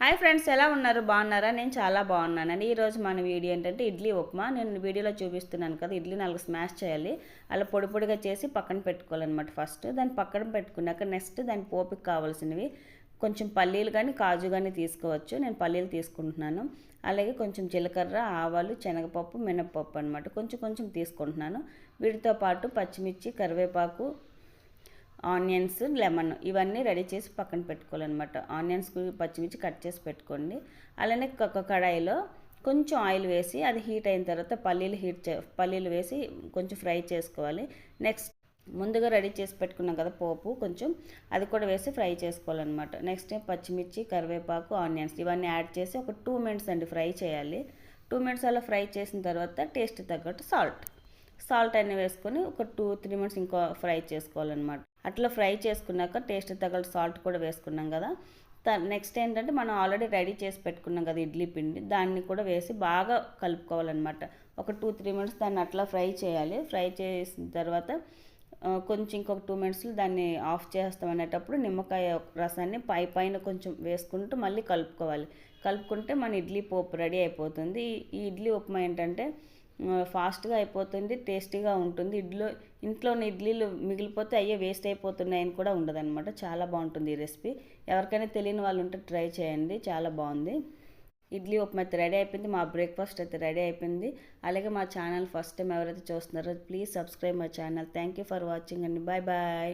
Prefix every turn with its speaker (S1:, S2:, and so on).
S1: Hi friends, ఎలా ఉన్నారు? బాగున్నారా? నేను చాలా బాగున్నానండి. ఈరోజు మన వీడియో ఏంటంటే ఇడ్లీ ఉప్మా. నేను వీడియోలో చూపిస్తున్నాను కదా, ఇడ్లీ 4 స్మాష్ చేయాలి. అలా పొడి పొడిగా చేసి పక్కన పెట్టుకోవాలన్నమాట. ఫస్ట్ దాన్ని పక్కన పెట్టుకున్నాక నెక్స్ట్ దాని పోపుకి కావాల్సినవి కొంచెం పల్లీలు కానీ కాజు కానీ తీసుకోవచ్చు. నేను పల్లీలు తీసుకుంటున్నాను. అలాగే కొంచెం జీలకర్ర, ఆవాలు, శనగపప్పు, మినపప్పు అనమాట కొంచెం కొంచెం తీసుకుంటున్నాను. వీటితో పాటు పచ్చిమిర్చి, కరివేపాకు, ఆనియన్స్, లెమన్ ఇవన్నీ రెడీ చేసి పక్కన పెట్టుకోవాలన్నమాట. ఆనియన్స్, పచ్చిమిర్చి కట్ చేసి పెట్టుకోండి. అలానే ఒక కడాయిలో కొంచెం ఆయిల్ వేసి అది హీట్ అయిన తర్వాత పల్లీలు వేసి కొంచెం ఫ్రై చేసుకోవాలి. నెక్స్ట్ ముందుగా రెడీ చేసి పెట్టుకున్నాం కదా పోపు, కొంచెం అది కూడా వేసి ఫ్రై చేసుకోవాలన్నమాట. నెక్స్ట్ పచ్చిమిర్చి, కరివేపాకు, ఆనియన్స్ ఇవన్నీ యాడ్ చేసి ఒక 2 మినిట్స్ అండి ఫ్రై చేయాలి. 2 మినిట్స్ అలా ఫ్రై చేసిన తర్వాత టేస్ట్ తగ్గట్టు సాల్ట్ అన్నీ వేసుకొని ఒక 2-3 మినిట్స్ ఇంకా ఫ్రై చేసుకోవాలన్నమాట. అట్లా ఫ్రై చేసుకున్నాక టేస్ట్ తగ్గట్టు సాల్ట్ కూడా వేసుకున్నాం కదా. నెక్స్ట్ ఏంటంటే మనం ఆల్రెడీ రెడీ చేసి పెట్టుకున్నాం కదా ఇడ్లీ పిండి, దాన్ని కూడా వేసి బాగా కలుపుకోవాలన్నమాట. ఒక 2-3 మినిట్స్ దాన్ని అట్లా ఫ్రై చేయాలి. ఫ్రై చేసిన తర్వాత కొంచెం ఇంకొక 2 మినిట్స్లో దాన్ని ఆఫ్ చేస్తాం. అనేటప్పుడు నిమ్మకాయ రసాన్ని పైన కొంచెం వేసుకుంటూ మళ్ళీ కలుపుకుంటే మన ఇడ్లీ పోపు రెడీ అయిపోతుంది. ఈ ఇడ్లీ ఉప్మా ఏంటంటే ఫాస్ట్గా అయిపోతుంది, టేస్టీగా ఉంటుంది. ఇంట్లోని ఇడ్లీలు మిగిలిపోతే అయ్యే వేస్ట్ అయిపోతున్నాయని కూడా ఉండదన్నమాట. చాలా బాగుంటుంది ఈ రెసిపీ. ఎవరికైనా తెలియని వాళ్ళు ఉంటే ట్రై చేయండి, చాలా బాగుంది. ఇడ్లీ ఉప్మా అయితే రెడీ అయిపోయింది. మా బ్రేక్ఫాస్ట్ అయితే రెడీ అయిపోయింది. అలాగే మా ఛానల్ ఫస్ట్ టైం ఎవరైతే చూస్తున్నారో please subscribe my channel. Thank you for watching అండి. Bye bye.